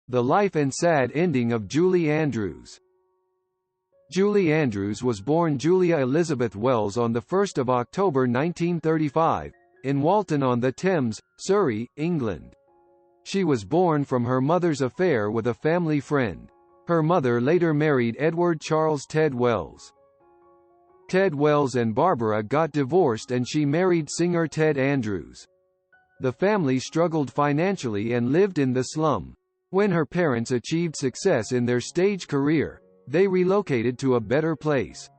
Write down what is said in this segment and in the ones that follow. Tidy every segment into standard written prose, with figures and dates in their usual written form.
The life and sad ending of Julie Andrews. Julie Andrews was born Julia Elizabeth Wells on 1 October 1935, in Walton on the Thames, Surrey, England. She was born from her mother's affair with a family friend. Her mother later married Edward Charles Ted Wells. Ted Wells and Barbara got divorced and she married singer Ted Andrews. The family struggled financially and lived in the slum. When her parents achieved success in their stage career, they relocated to a better place.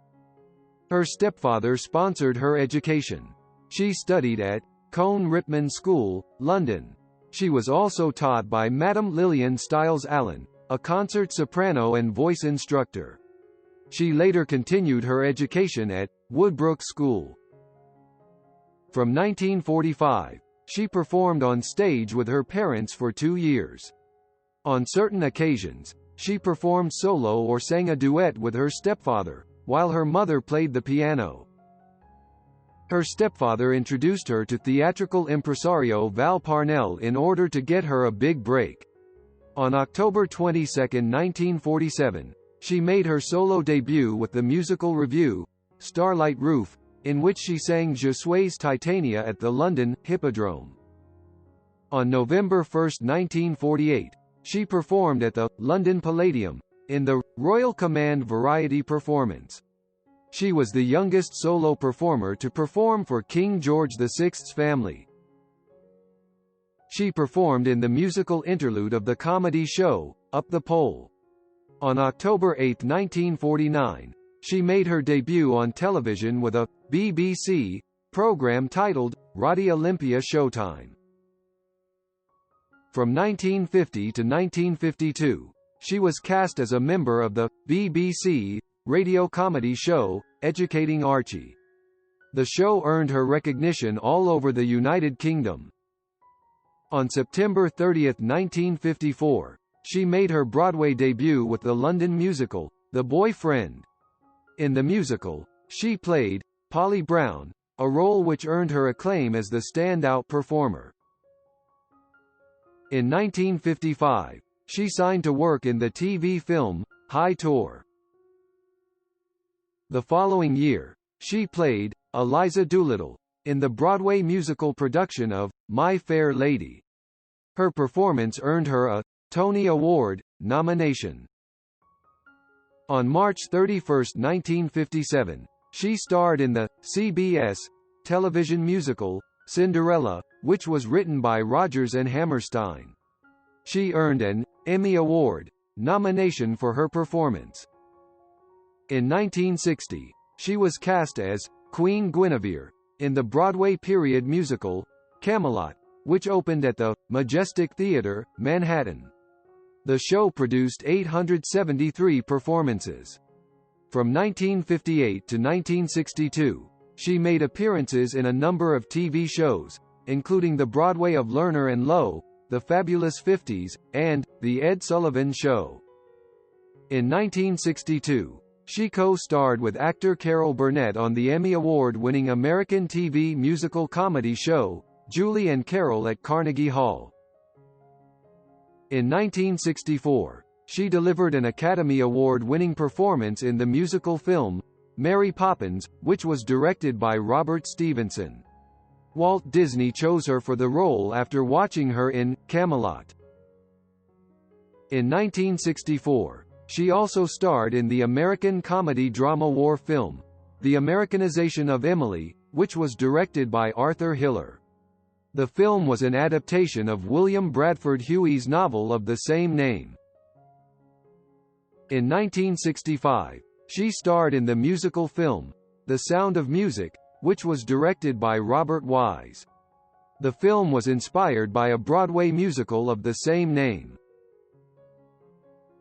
Her stepfather sponsored her education. She studied at Cone Ripman School, London. She was also taught by Madame Lillian Stiles Allen, a concert soprano and voice instructor. She later continued her education at Woodbrook School. From 1945, she performed on stage with her parents for 2 years. On certain occasions, she performed solo or sang a duet with her stepfather, while her mother played the piano. Her stepfather introduced her to theatrical impresario Val Parnell in order to get her a big break. On October 22, 1947, she made her solo debut with the musical revue, Starlight Roof, in which she sang Je suis Titania at the London Hippodrome. On November 1, 1948, she performed at the London Palladium, in the Royal Command variety performance. She was the youngest solo performer to perform for King George VI's family. She performed in the musical interlude of the comedy show, Up the Pole. On October 8, 1949, she made her debut on television with a BBC program titled Radio Olympia Showtime. From 1950 to 1952, she was cast as a member of the BBC radio comedy show, Educating Archie. The show earned her recognition all over the United Kingdom. On September 30, 1954, she made her Broadway debut with the London musical, The Boyfriend. In the musical, she played Polly Brown, a role which earned her acclaim as the standout performer. In 1955, she signed to work in the TV film, High Tour. The following year, she played Eliza Doolittle in the Broadway musical production of My Fair Lady. Her performance earned her a Tony Award nomination. On March 31, 1957, she starred in the CBS television musical, Cinderella, which was written by Rodgers and Hammerstein. She earned an Emmy Award nomination for her performance. In 1960, she was cast as Queen Guinevere in the Broadway period musical, Camelot, which opened at the Majestic Theatre, Manhattan. The show produced 873 performances. From 1958 to 1962, she made appearances in a number of TV shows, including The Broadway of Lerner and Loewe, The Fabulous 50s, and The Ed Sullivan Show. In 1962, she co-starred with actor Carol Burnett on the Emmy Award-winning American TV musical comedy show, Julie and Carol at Carnegie Hall. In 1964, she delivered an Academy Award-winning performance in the musical film, Mary Poppins, which was directed by Robert Stevenson. Walt Disney chose her for the role after watching her in Camelot. In 1964, she also starred in the American comedy drama war film, The Americanization of Emily, which was directed by Arthur Hiller. The film was an adaptation of William Bradford Huey's novel of the same name. In 1965, she starred in the musical film, The Sound of Music, which was directed by Robert Wise. The film was inspired by a Broadway musical of the same name.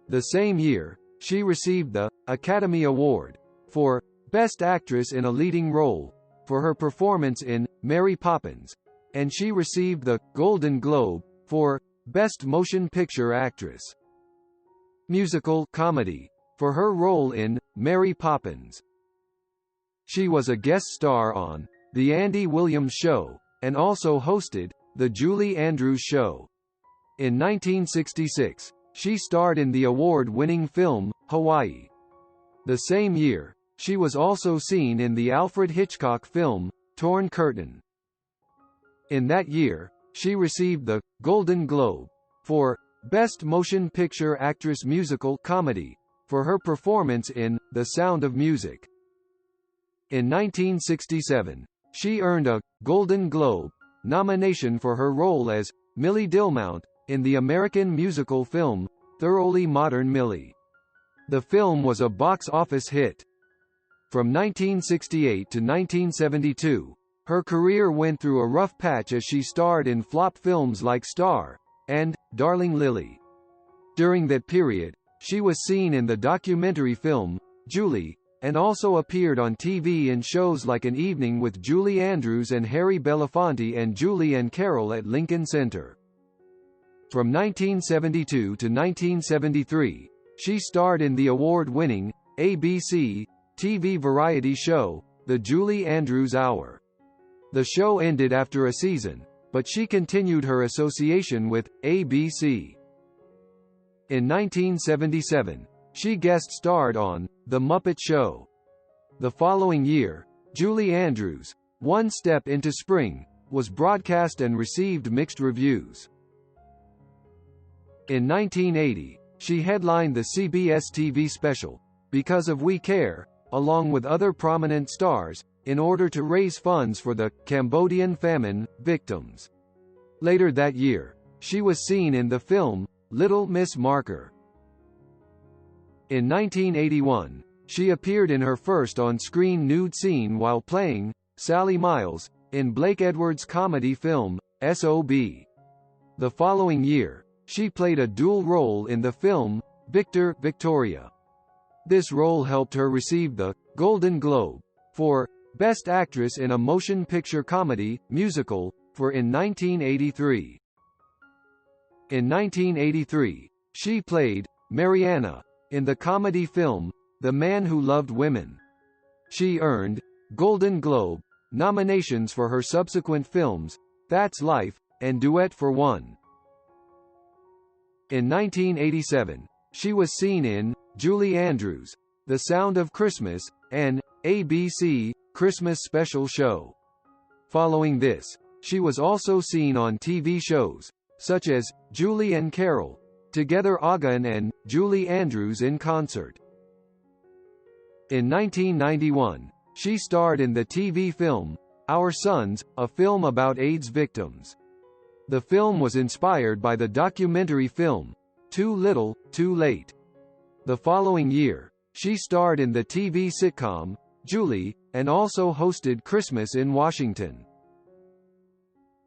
The same year, she received the Academy Award for Best Actress in a Leading Role for her performance in Mary Poppins, and she received the Golden Globe for Best Motion Picture Actress. Musical comedy for her role in Mary Poppins. She was a guest star on The Andy Williams Show, and also hosted The Julie Andrews Show. In 1966, she starred in the award-winning film, Hawaii. The same year, she was also seen in the Alfred Hitchcock film, Torn Curtain. In that year, she received the Golden Globe for Best Motion Picture Actress Musical Comedy for her performance in The Sound of Music. In 1967, she earned a Golden Globe nomination for her role as Millie Dilmount in the American musical film, Thoroughly Modern Millie. The film was a box office hit. From 1968 to 1972, her career went through a rough patch as she starred in flop films like Star and Darling Lily. During that period, she was seen in the documentary film, Julie, and also appeared on TV in shows like An Evening with Julie Andrews and Harry Belafonte and Julie and Carol at Lincoln Center. From 1972 to 1973, she starred in the award-winning ABC TV variety show, The Julie Andrews Hour. The show ended after a season, but she continued her association with ABC. In 1977, she guest-starred on The Muppet Show. The following year, Julie Andrews' One Step into Spring was broadcast and received mixed reviews. In 1980, she headlined the CBS TV special, Because of We Care, along with other prominent stars, in order to raise funds for the Cambodian famine victims. Later that year, she was seen in the film, Little Miss Marker. In 1981, she appeared in her first on-screen nude scene while playing Sally Miles in Blake Edwards' comedy film, S.O.B. The following year, she played a dual role in the film, Victor, Victoria. This role helped her receive the Golden Globe for Best Actress in a Motion Picture Comedy, Musical, in 1983. In 1983, she played Mariana in the comedy film, The Man Who Loved Women. She earned Golden Globe nominations for her subsequent films, That's Life, and Duet for One. In 1987, she was seen in Julie Andrews, The Sound of Christmas, and ABC Christmas Special Show. Following this, she was also seen on TV shows, such as Julie and Carol, Together Again and Julie Andrews in Concert. In 1991, she starred in the TV film, Our Sons, a film about AIDS victims. The film was inspired by the documentary film, Too Little, Too Late. The following year, she starred in the TV sitcom, Julie, and also hosted Christmas in Washington.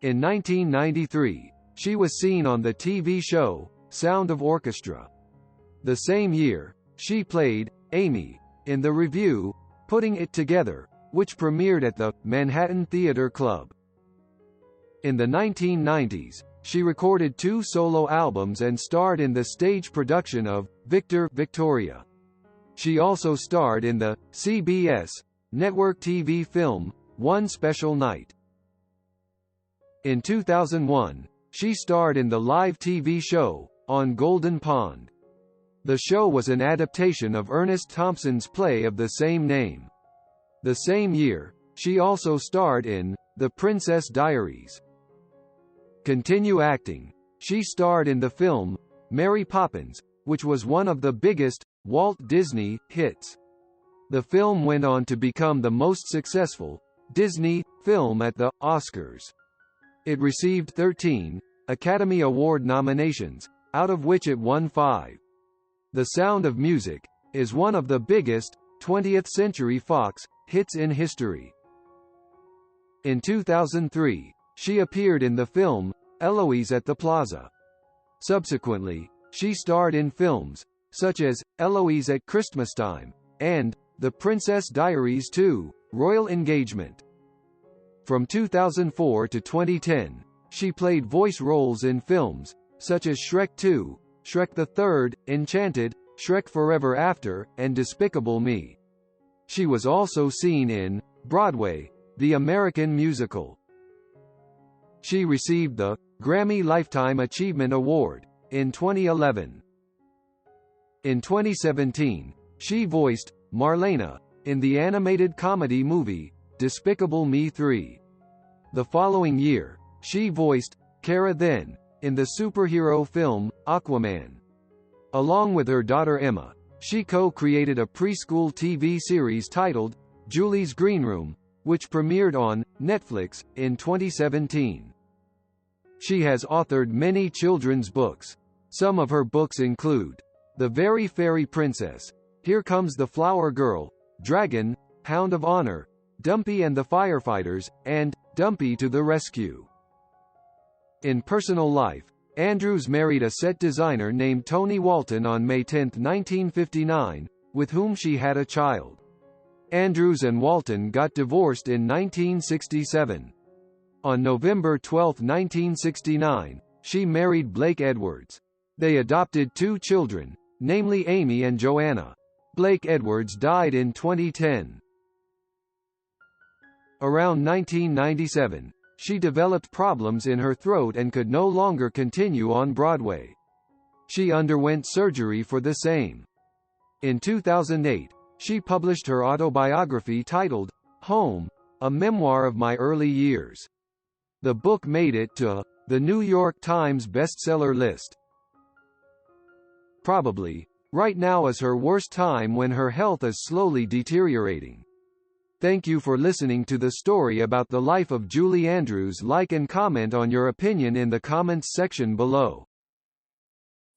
In 1993, she was seen on the TV show, Sound of Orchestra. The same year, she played Amy in the revue, Putting It Together, which premiered at the Manhattan Theatre Club. In the 1990s, she recorded 2 solo albums and starred in the stage production of Victor, Victoria. She also starred in the CBS network TV film, One Special Night. In 2001, she starred in the live TV show, On Golden Pond. The show was an adaptation of Ernest Thompson's play of the same name. The same year, she also starred in The Princess Diaries. Continue acting. She starred in the film, Mary Poppins, which was one of the biggest Walt Disney hits. The film went on to become the most successful Disney film at the Oscars. It received 13 Academy Award nominations, out of which it won 5. The Sound of Music is one of the biggest 20th Century Fox hits in history. In 2003, she appeared in the film, Eloise at the Plaza. Subsequently, she starred in films, such as, Eloise at Christmastime, and, The Princess Diaries 2, Royal Engagement. From 2004 to 2010, she played voice roles in films, such as Shrek 2, Shrek the Third, Enchanted, Shrek Forever After, and Despicable Me. She was also seen in, Broadway, the American musical. She received the Grammy Lifetime Achievement Award in 2011. In 2017, she voiced Marlena in the animated comedy movie Despicable Me 3. The following year, she voiced Kara then in the superhero film Aquaman. Along with her daughter Emma, she co-created a preschool TV series titled Julie's Green Room, which premiered on Netflix in 2017. She has authored many children's books. Some of her books include The Very Fairy Princess, Here Comes the Flower Girl, Dragon, Hound of Honor, Dumpy and the Firefighters, and Dumpy to the Rescue. In personal life, Andrews married a set designer named Tony Walton on May 10, 1959, with whom she had a child. Andrews and Walton got divorced in 1967. On November 12, 1969, she married Blake Edwards. They adopted 2 children, namely Amy and Joanna. Blake Edwards died in 2010. Around 1997, she developed problems in her throat and could no longer continue on Broadway. She underwent surgery for the same. In 2008, she published her autobiography titled Home, a memoir of my early years. The book made it to the New York Times bestseller list. Probably, right now is her worst time when her health is slowly deteriorating. Thank you for listening to the story about the life of Julie Andrews. Like and comment on your opinion in the comments section below.